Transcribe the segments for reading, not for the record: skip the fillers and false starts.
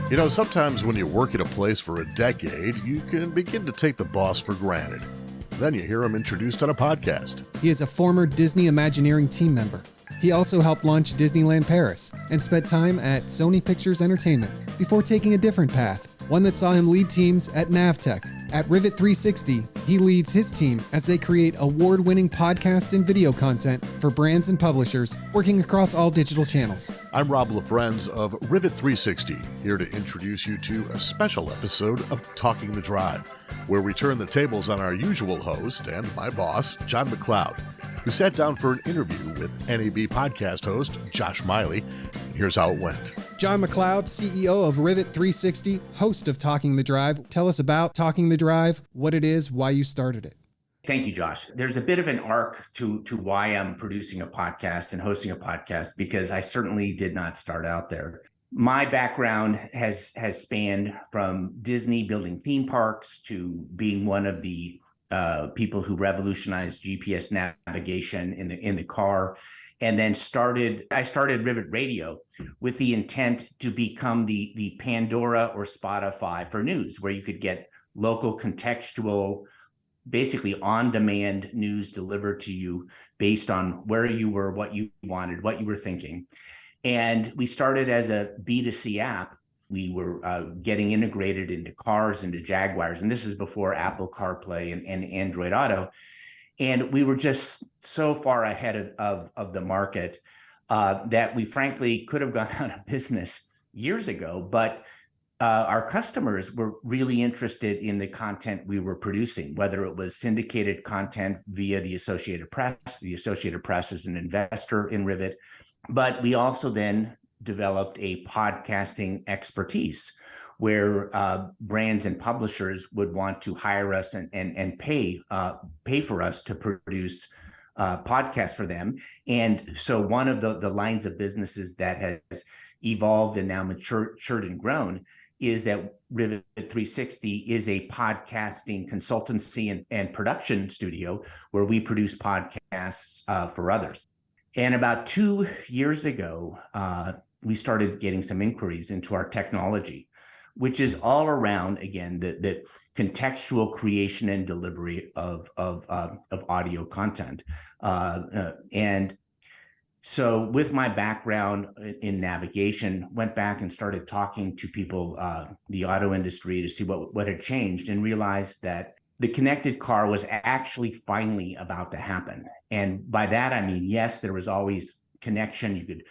You know, sometimes when you work at a place for a decade, you can begin to take the boss for granted. Then you hear him introduced on a podcast. He is a former Disney Imagineering team member. He also helped launch Disneyland Paris and spent time at Sony Pictures Entertainment before taking a different path, one that saw him lead teams at NAV. At Rivet 360, he leads his team as they create award-winning podcast and video content for brands and publishers working across all digital channels. I'm Rob LaFrenz of Rivet 360, here to introduce you to a special episode of Talking the Drive, where we turn the tables on our usual host and my boss, John McLeod, who sat down for an interview with NAB Podcast host Josh Miley. Here's how it went. John McLeod, CEO of Rivet 360, host of Talking the Drive. Tell us about Talking the Drive, what it is, why you started it. Thank you, Josh. There's a bit of an arc to why I'm producing a podcast and hosting a podcast, because I certainly did not start out there. My background has spanned from Disney building theme parks to being one of the people who revolutionized GPS navigation in the car. And then I started Rivet Radio with the intent to become the Pandora or Spotify for news, where you could get local, contextual, basically on-demand news delivered to you based on where you were, what you wanted, what you were thinking. And we started as a B2C app. We were getting integrated into cars, into Jaguars, and this is before Apple CarPlay and Android Auto. And we were just so far ahead of the market that we frankly could have gone out of business years ago. But our customers were really interested in the content we were producing, whether it was syndicated content via the Associated Press. The Associated Press is an investor in Rivet. But we also then developed a podcasting expertise where brands and publishers would want to hire us and pay for us to produce podcasts for them. And so one of the lines of businesses that has evolved and now matured and grown is that Rivet 360 is a podcasting consultancy and production studio where we produce podcasts for others. And about 2 years ago, we started getting some inquiries into our technology, which is all around, again, the contextual creation and delivery of audio content. And so with my background in navigation, went back and started talking to people, the auto industry, to see what had changed, and realized that the connected car was actually finally about to happen. And by that, I mean, yes, there was always connection. You could,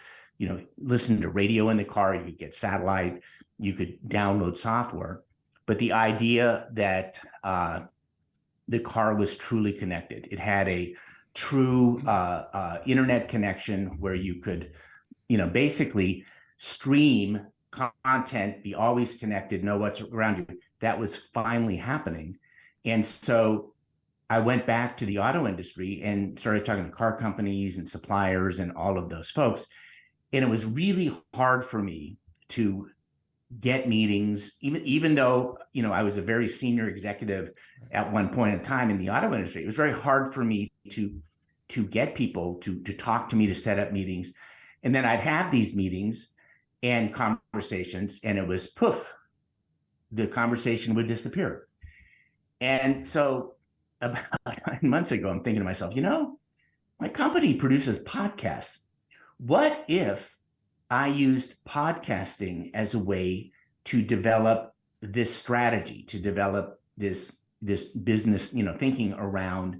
listen to radio in the car, you could get satellite, you could download software, but the idea that the car was truly connected, it had a true internet connection where you could, basically stream content, be always connected, know what's around you. That was finally happening. And so I went back to the auto industry and started talking to car companies and suppliers and all of those folks. And it was really hard for me to get meetings, even though, I was a very senior executive at one point in time in the auto industry. It was very hard for me to get people to talk to me, to set up meetings. And then I'd have these meetings and conversations, and it was poof, the conversation would disappear. And so about 9 months ago, I'm thinking to myself, my company produces podcasts. What if I used podcasting as a way to develop this strategy, to develop this business, thinking around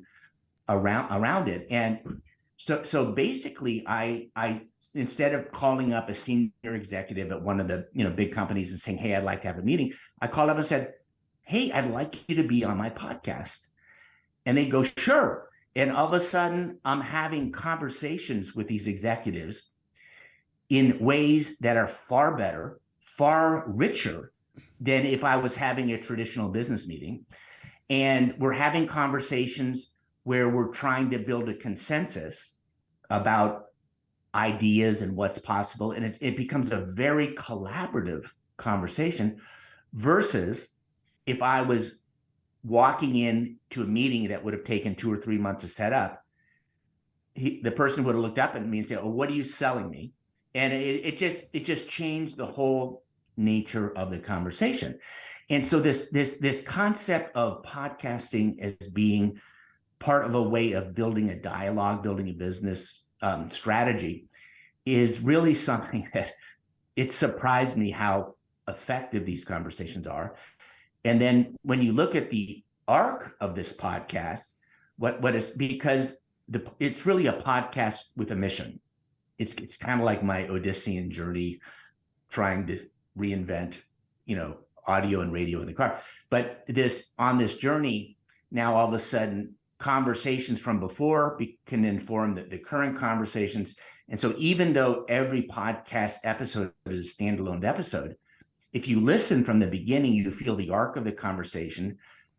it? And so basically, I instead of calling up a senior executive at one of the big companies and saying, hey, I'd like to have a meeting, I called up and said, hey, I'd like you to be on my podcast. And they go, sure. And all of a sudden, I'm having conversations with these executives in ways that are far better, far richer than if I was having a traditional business meeting. And we're having conversations where we're trying to build a consensus about ideas and what's possible. And it becomes a very collaborative conversation versus if I was walking in to a meeting that would have taken 2 or 3 months to set up. The person would have looked up at me and said, oh, what are you selling me? And it just changed the whole nature of the conversation. And so this concept of podcasting as being part of a way of building a dialogue, building a business strategy is really something that it surprised me how effective these conversations are. And then when you look at the arc of this podcast, what is, because it's really a podcast with a mission. It's kind of like my Odyssean journey, trying to reinvent, audio and radio in the car. But on this journey, now all of a sudden, conversations from before can inform the current conversations. And so even though every podcast episode is a standalone episode, if you listen from the beginning, you feel the arc of the conversation,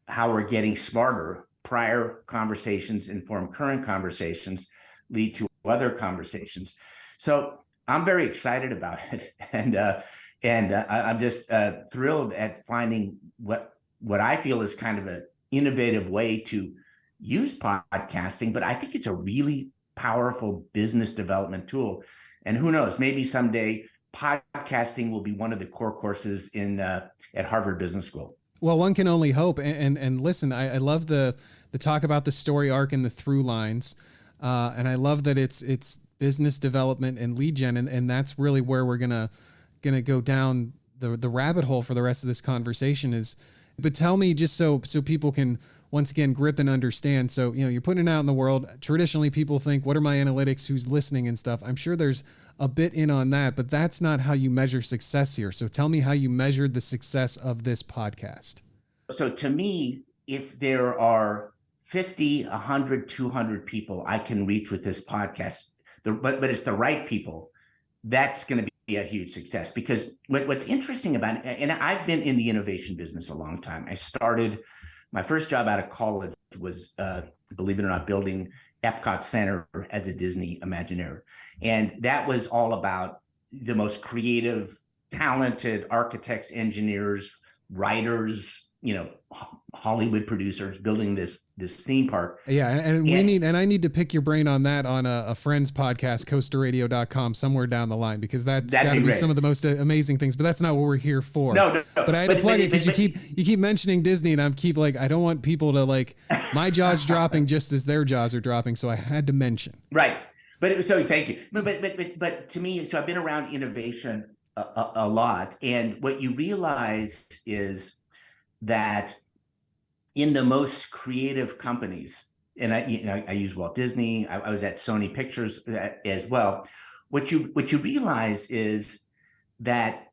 how we're getting smarter. Prior conversations inform current conversations, lead to other conversations. So I'm very excited about it. And I'm just thrilled at finding what I feel is kind of an innovative way to use podcasting, but I think it's a really powerful business development tool. And who knows, maybe someday podcasting will be one of the core courses at Harvard Business School. Well, one can only hope. And listen, I love the talk about the story arc and the through lines. And I love that it's business development and lead gen. And that's really where we're gonna go down the rabbit hole for the rest of this conversation is. But tell me, just so people can once again grip and understand. So, you're putting it out in the world. Traditionally, people think, what are my analytics? Who's listening and stuff? I'm sure there's a bit in on that, but that's not how you measure success here. So tell me how you measured the success of this podcast. So to me, if there are 50, 100, 200 people I can reach with this podcast, but it's the right people, that's going to be a huge success. Because what's interesting about it, and I've been in the innovation business a long time. My first job out of college was, believe it or not, building Epcot Center as a Disney Imagineer. And that was all about the most creative, talented architects, engineers, writers, Hollywood producers building this theme park. Yeah. And I need to pick your brain on that on a friend's podcast, coasterradio.com, somewhere down the line, because that's got to be some of the most amazing things, but that's not what we're here for. No. But I had to plug it because you keep mentioning Disney, and I don't want people to my jaw's dropping just as their jaws are dropping. So I had to mention. Right. So thank you. But to me, so I've been around innovation a lot. And what you realize is that in the most creative companies, and I use Walt Disney, I was at Sony Pictures as well. What you realize is that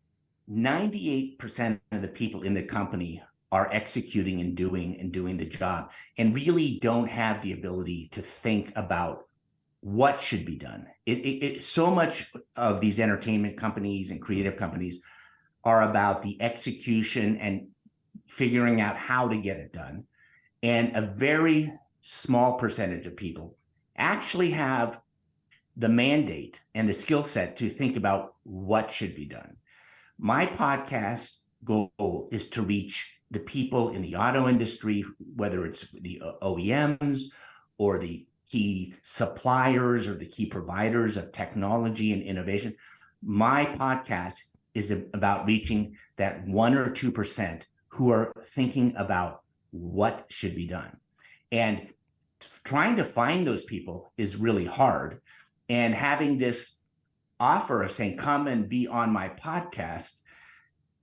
98% of the people in the company are executing and doing the job, and really don't have the ability to think about what should be done. So much of these entertainment companies and creative companies are about the execution and figuring out how to get it done. And a very small percentage of people actually have the mandate and the skill set to think about what should be done. My podcast goal is to reach the people in the auto industry, whether it's the OEMs or the key suppliers or the key providers of technology and innovation. My podcast is about reaching that 1 or 2% who are thinking about what should be done. And trying to find those people is really hard. And having this offer of saying, come and be on my podcast,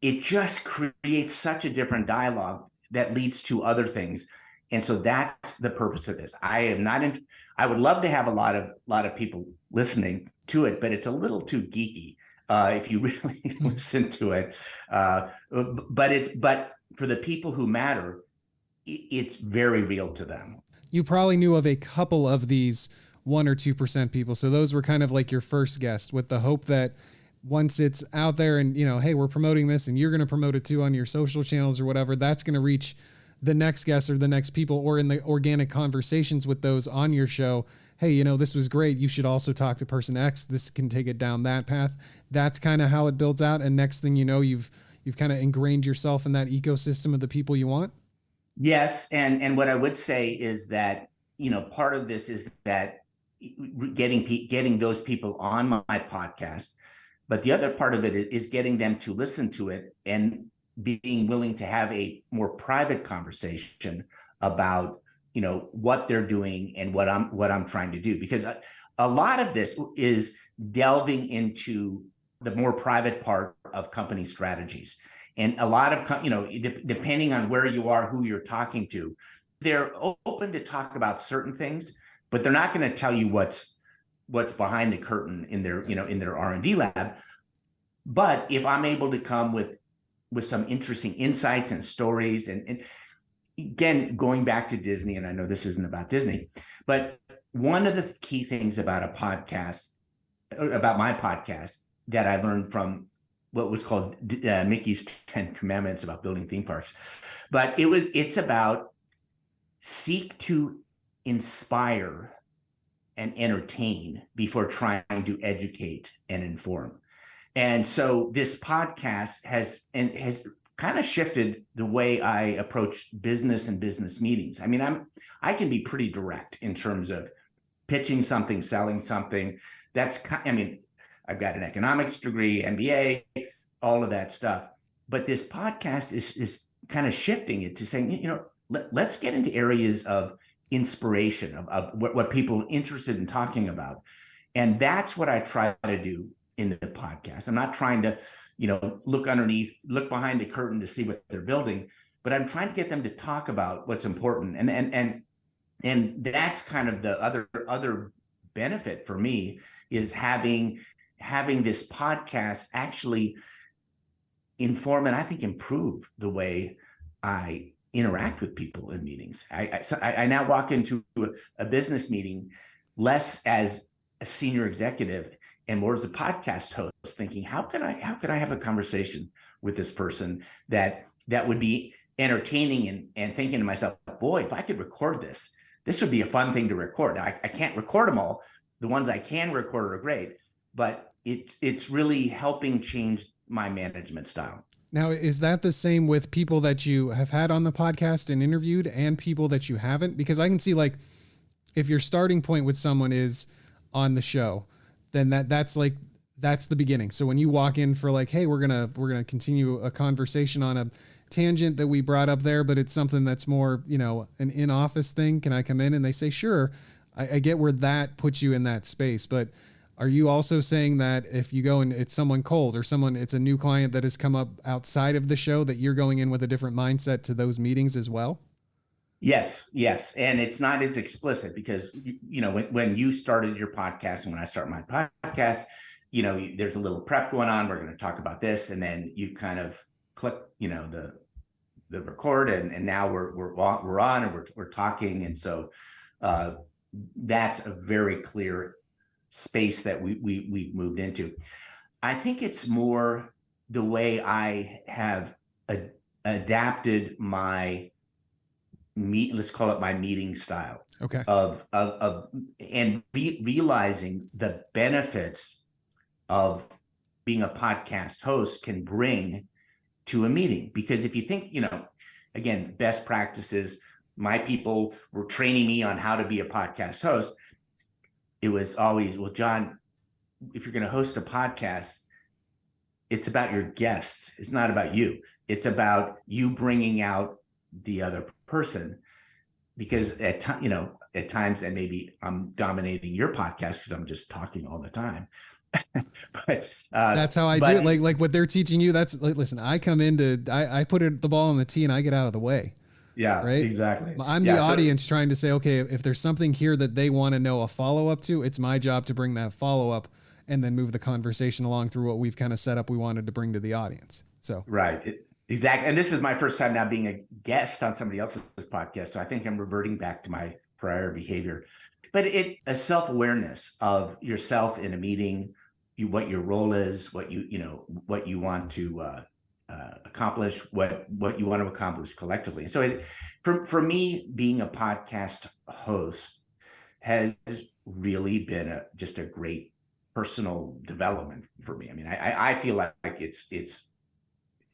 it just creates such a different dialogue that leads to other things. And so that's the purpose of this. I would love to have a lot of people listening to it, but it's a little too geeky if you really listen to it. But for the people who matter, it's very real to them. You probably knew of a couple of these 1 or 2% people. So those were kind of like your first guest, with the hope that once it's out there and, hey, we're promoting this and you're going to promote it too on your social channels or whatever, that's going to reach the next guest or the next people, or in the organic conversations with those on your show. Hey, this was great. You should also talk to person X. This can take it down that path. That's kind of how it builds out. And next thing you know, you've kind of ingrained yourself in that ecosystem of the people you want. Yes. And what I would say is that, part of this is that getting those people on my podcast But the other part of it is getting them to listen to it and being willing to have a more private conversation about, what they're doing and what I'm trying to do. Because a lot of this is delving into the more private part of company strategies. And a lot of, depending on where you are, who you're talking to, they're open to talk about certain things, but they're not going to tell you what's behind the curtain in their R&D lab. But if I'm able to come with some interesting insights and stories, and again, going back to Disney, and I know this isn't about Disney, but one of the key things about my podcast that I learned from what was called Mickey's 10 Commandments about building theme parks, but it's about seek to inspire and entertain before trying to educate and inform. And so this podcast has kind of shifted the way I approach business and business meetings. I mean, I can be pretty direct in terms of pitching something, selling something. I've got an economics degree, MBA, all of that stuff. But this podcast is kind of shifting it to saying, let's get into areas of inspiration, of what people are interested in talking about. And that's what I try to do in the podcast. I'm not trying to, look behind the curtain to see what they're building, but I'm trying to get them to talk about what's important. And that's kind of the other benefit for me is having this podcast actually inform and I think improve the way I interact with people in meetings. I now walk into a business meeting less as a senior executive and more as a podcast host, thinking, how can I have a conversation with this person that would be entertaining, and thinking to myself, boy, if I could record this would be a fun thing to record. Now, I can't record them all. The ones I can record are great, but it's really helping change my management style. Now, is that the same with people that you have had on the podcast and interviewed and people that you haven't? Because I can see, like, if your starting point with someone is on the show, then that's the beginning. So when you walk in for like, hey, we're going to continue a conversation on a tangent that we brought up there, but it's something that's more, an in-office thing. Can I come in? And they say, sure. I get where that puts you in that space, but are you also saying that if you go and it's someone cold or it's a new client that has come up outside of the show, that you're going in with a different mindset to those meetings as well? Yes. And it's not as explicit because, when you started your podcast and when I start my podcast, there's a little prep going on. We're going to talk about this. And then you kind of click, the record and now we're on and we're talking. And so that's a very clear space that we've moved into. I think it's more the way I have adapted my let's call it my meeting style. Okay. Realizing the benefits of being a podcast host can bring to a meeting. Because if you think, again, best practices, my people were training me on how to be a podcast host. It was always, well, John, if you're going to host a podcast, it's about your guest. It's not about you. It's about you bringing out the other person, because at times, and maybe I'm dominating your podcast because I'm just talking all the time. But that's how I do it. Like what they're teaching you. That's like, listen, I come in I put the ball on the tee and I get out of the way. Yeah, right. Exactly. I'm the audience trying to say, okay, if there's something here that they want to know a follow-up to, it's my job to bring that follow-up and then move the conversation along through what we've kind of set up we wanted to bring to the audience. So right. Exactly. And this is my first time now being a guest on somebody else's podcast. So I think I'm reverting back to my prior behavior. But it's a self-awareness of yourself in a meeting, what your role is, what you want to accomplish, what you want to accomplish collectively. So for me, being a podcast host has really been just a great personal development for me. I mean, I feel like it's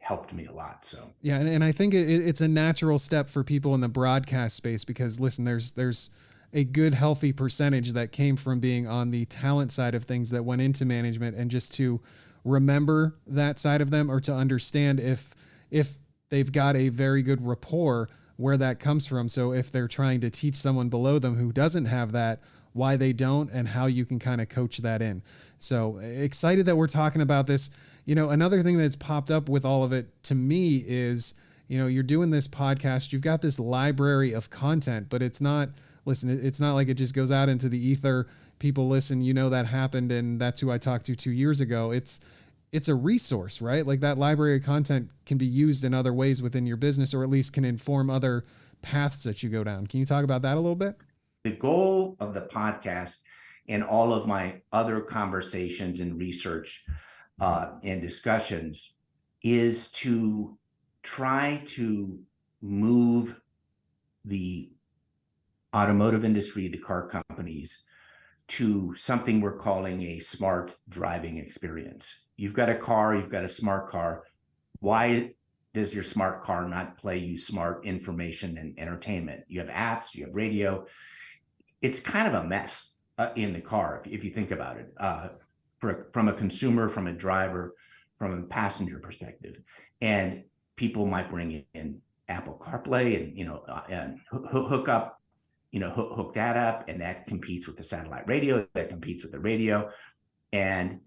helped me a lot. So yeah, and I think it's a natural step for people in the broadcast space because listen, there's a good healthy percentage that came from being on the talent side of things that went into management and just to remember that side of them or to understand if they've got a very good rapport, where that comes from. So if they're trying to teach someone below them who doesn't have that, why they don't, and how you can kind of coach that in. So excited that we're talking about this. You know, another thing that's popped up with all of it to me is, you know, you're doing this podcast, you've got this library of content, but it's not like it just goes out into the ether. People listen, you know, that happened and that's who I talked to 2 years ago. It's a resource, right? Like that library of content can be used in other ways within your business, or at least can inform other paths that you go down. Can you talk about that a little bit? The goal of the podcast and all of my other conversations and research and discussions is to try to move the automotive industry, the car companies, to something we're calling a smart driving experience. You've got a car, you've got a smart car. Why does your smart car not play you smart information and entertainment? You have apps, you have radio. It's kind of a mess in the car, if you think about it, from a consumer, from a driver, from a passenger perspective. And people might bring in Apple CarPlay and, you know, and hook that up, and that competes with the satellite radio, that competes with the radio. And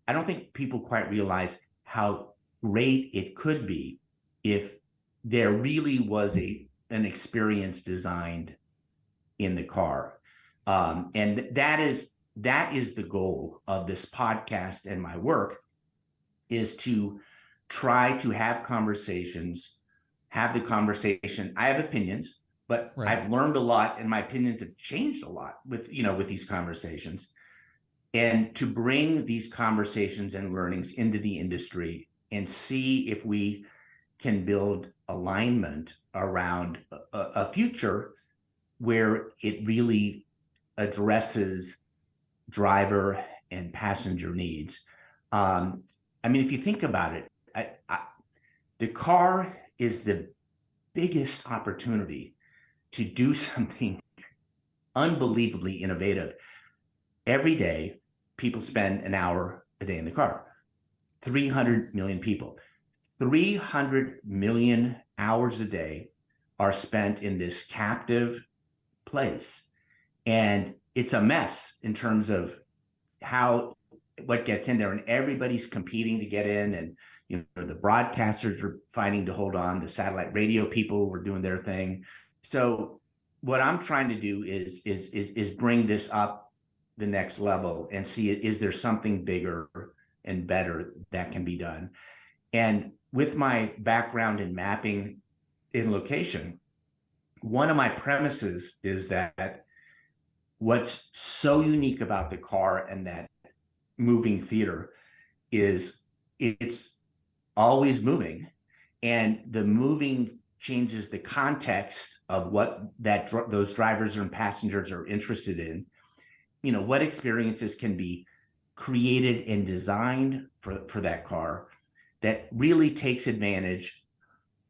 I don't think people quite realize how great it could be if there really was an experience designed in the car. And that is the goal of this podcast and my work, is to try to have the conversation. I have opinions, but right. I've learned a lot and my opinions have changed a lot with these conversations, and to bring these conversations and learnings into the industry and see if we can build alignment around a future where it really addresses driver and passenger needs. I mean, if you think about it, the car is the biggest opportunity to do something unbelievably innovative. Every day, people spend an hour a day in the car. 300 million people. 300 million hours a day are spent in this captive place. And it's a mess in terms of what gets in there, and everybody's competing to get in, and the broadcasters are fighting to hold on. The satellite radio people were doing their thing. So what I'm trying to do is bring this up the next level and see, is there something bigger and better that can be done? And with my background in mapping in location, one of my premises is that what's so unique about the car and that moving theater is it's always moving, and the moving changes the context of what those drivers and passengers are interested in. What experiences can be created and designed for that car that really takes advantage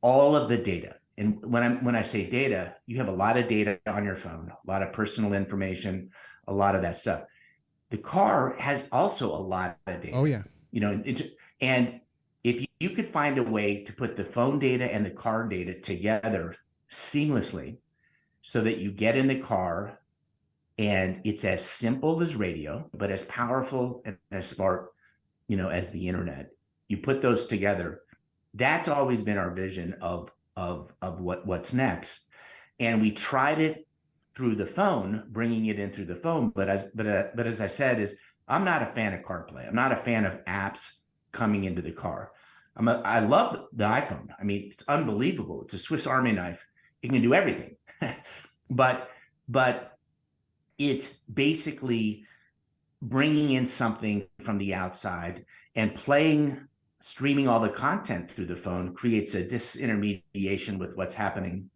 all of the data. And when I say data, you have a lot of data on your phone, a lot of personal information, a lot of that stuff. The car has also a lot of data. Oh yeah. And if you could find a way to put the phone data and the car data together seamlessly, so that you get in the car and it's as simple as radio, but as powerful and as smart, as the internet. You put those together. That's always been our vision of what's next. And we tried it through the phone, bringing it in through the phone. But as I said, I'm not a fan of CarPlay. I'm not a fan of apps coming into the car. I love the iPhone. I mean, it's unbelievable. It's a Swiss Army knife. It can do everything. but it's basically bringing in something from the outside and streaming all the content through the phone creates a disintermediation with what's happening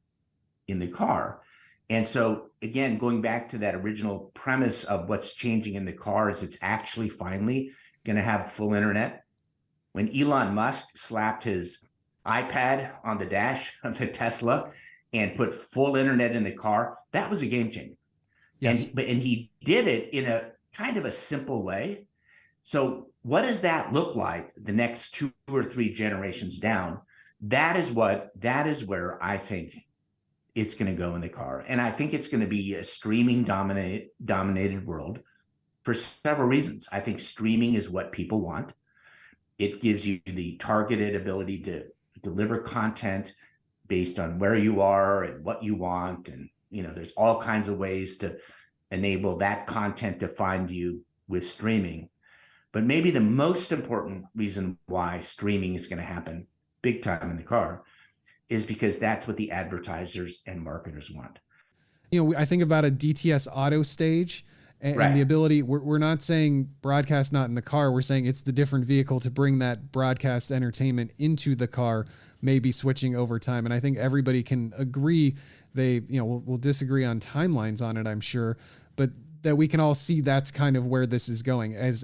in the car. And so, again, going back to that original premise of what's changing in the car is it's actually finally going to have full internet. When Elon Musk slapped his iPad on the dash of the Tesla and put full internet in the car, that was a game changer. Yes. And he did it in a kind of a simple way. So what does that look like the next 2 or 3 generations down? That is where I think it's going to go in the car. And I think it's going to be a streaming dominated world for several reasons. I think streaming is what people want. It gives you the targeted ability to deliver content based on where you are and what you want. And, there's all kinds of ways to enable that content to find you with streaming. But maybe the most important reason why streaming is going to happen big time in the car is because that's what the advertisers and marketers want. I think about a DTS auto stage and the ability, we're not saying broadcast not in the car. We're saying it's the different vehicle to bring that broadcast entertainment into the car, maybe switching over time. And I think everybody can agree we'll disagree on timelines on it, I'm sure, but that we can all see that's kind of where this is going as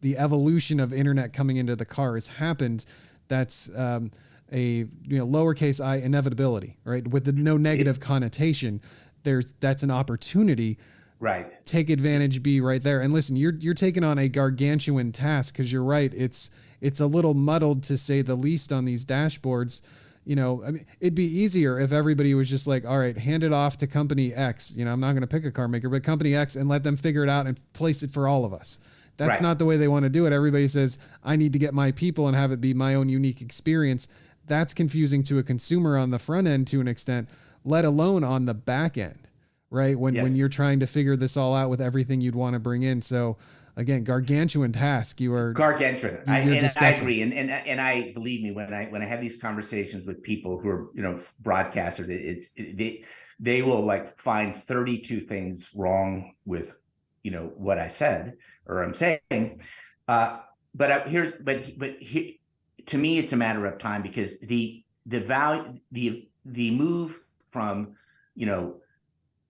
the evolution of internet coming into the car has happened. That's a lowercase I inevitability, right? With the no negative connotation, that's an opportunity. Right. Take advantage, be right there. And listen, you're taking on a gargantuan task because you're right. It's a little muddled to say the least on these dashboards. It'd be easier if everybody was just like, all right, hand it off to company X. I'm not going to pick a car maker, but company X, and let them figure it out and place it for all of us. That's not the way they want to do it. Everybody says, I need to get my people and have it be my own unique experience. That's confusing to a consumer on the front end to an extent, let alone on the back end, right? When you're trying to figure this all out with everything you'd want to bring in. So again, gargantuan task. You are gargantuan. I agree. And I believe me, when I have these conversations with people who are, broadcasters, they will find 32 things wrong with, what I said or I'm saying. But to me, it's a matter of time because the value, the move from,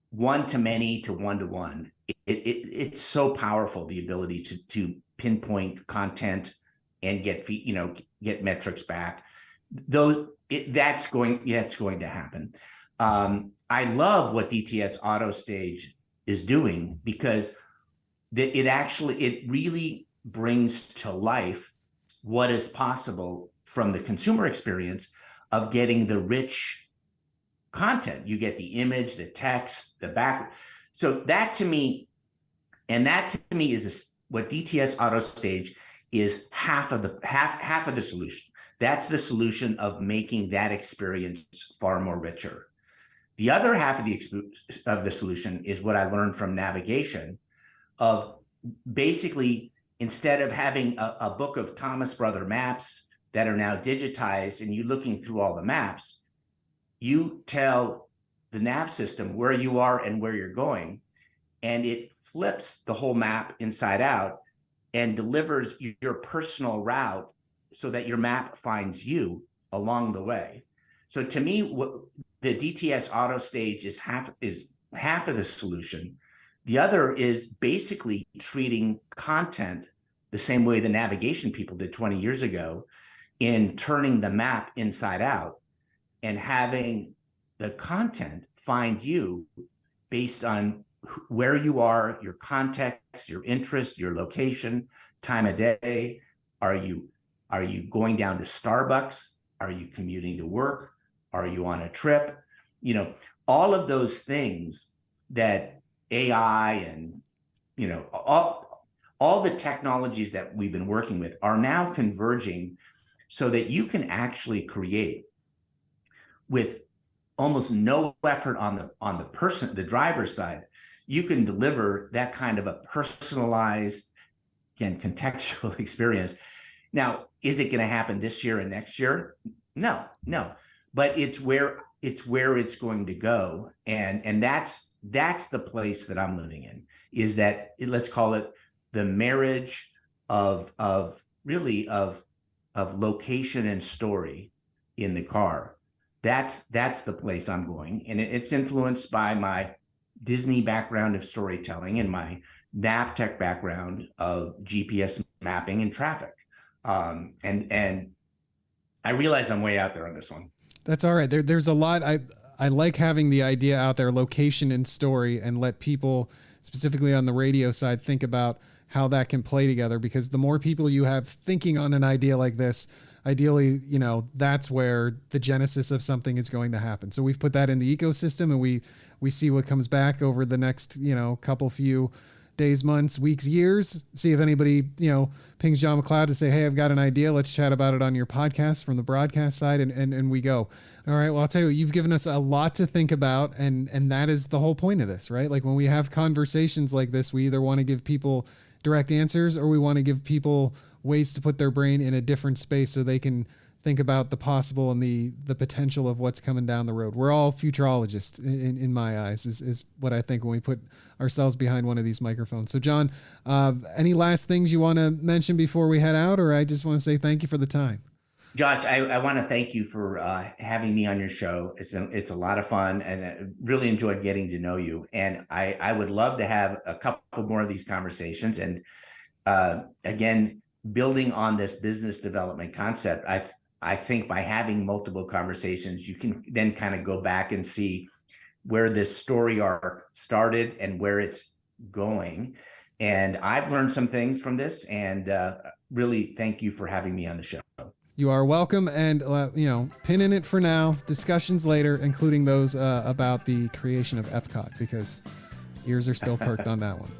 one to many to one to one, it's so powerful, the ability to pinpoint content and get metrics back. That's going to happen. I love what DTS Auto Stage is doing because it really brings to life what is possible from the consumer experience of getting the rich content. You get the image, the text, the back. So that to me is what DTS Auto Stage is half of the solution. That's the solution of making that experience far more richer. The other half of the solution is what I learned from navigation, of basically, instead of having a book of Thomas Brother maps that are now digitized and you looking through all the maps, you tell the nav system where you are and where you're going, and it flips the whole map inside out and delivers your personal route so that your map finds you along the way. So to me, what the DTS Auto Stage is half of the solution. The other is basically treating content the same way the navigation people did 20 years ago, in turning the map inside out and having the content find you based on where you are, your context, your interest, your location, time of day. Are you going down to Starbucks? Are you commuting to work? Are you on a trip? All of those things that AI and, all the technologies that we've been working with are now converging so that you can actually create, with almost no effort on the driver's side, you can deliver that kind of a personalized, again, contextual experience. Now, is it going to happen this year and next year? No, but it's where it's going to go. And that's the place that I'm living in, is that, let's call it the marriage of location and story in the car. That's the place I'm going. And it's influenced by my Disney background of storytelling and my NAVTech background of GPS mapping and traffic. And I realize I'm way out there on this one. That's all right. There's a lot. I like having the idea out there, location and story, and let people, specifically on the radio side, think about how that can play together, because the more people you have thinking on an idea like this, ideally, that's where the genesis of something is going to happen. So we've put that in the ecosystem, and we see what comes back over the next, couple few days, months, weeks, years. See if anybody, pings John McLeod to say, hey, I've got an idea. Let's chat about it on your podcast from the broadcast side. And we go. All right. Well, I'll tell you what, you've given us a lot to think about. And that is the whole point of this, right? Like when we have conversations like this, we either want to give people direct answers, or we want to give people ways to put their brain in a different space so they can think about the possible and the potential of what's coming down the road. We're all futurologists in my eyes, is what I think when we put ourselves behind one of these microphones. So John, any last things you want to mention before we head out, or I just want to say thank you for the time? Josh, I want to thank you for having me on your show. It's a lot of fun, and I really enjoyed getting to know you. And I would love to have a couple more of these conversations. And again, building on this business development concept, I think by having multiple conversations, you can then kind of go back and see where this story arc started and where it's going. And I've learned some things from this, and really thank you for having me on the show. You are welcome. And, pin in it for now, discussions later, including those about the creation of Epcot, because ears are still perked on that one.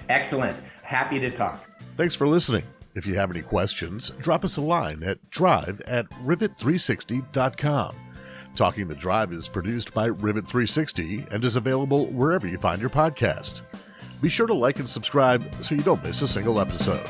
Excellent. Happy to talk. Thanks for listening. If you have any questions, drop us a line at drive@rivet360.com. Talking the Drive is produced by Rivet 360 and is available wherever you find your podcast. Be sure to like and subscribe so you don't miss a single episode.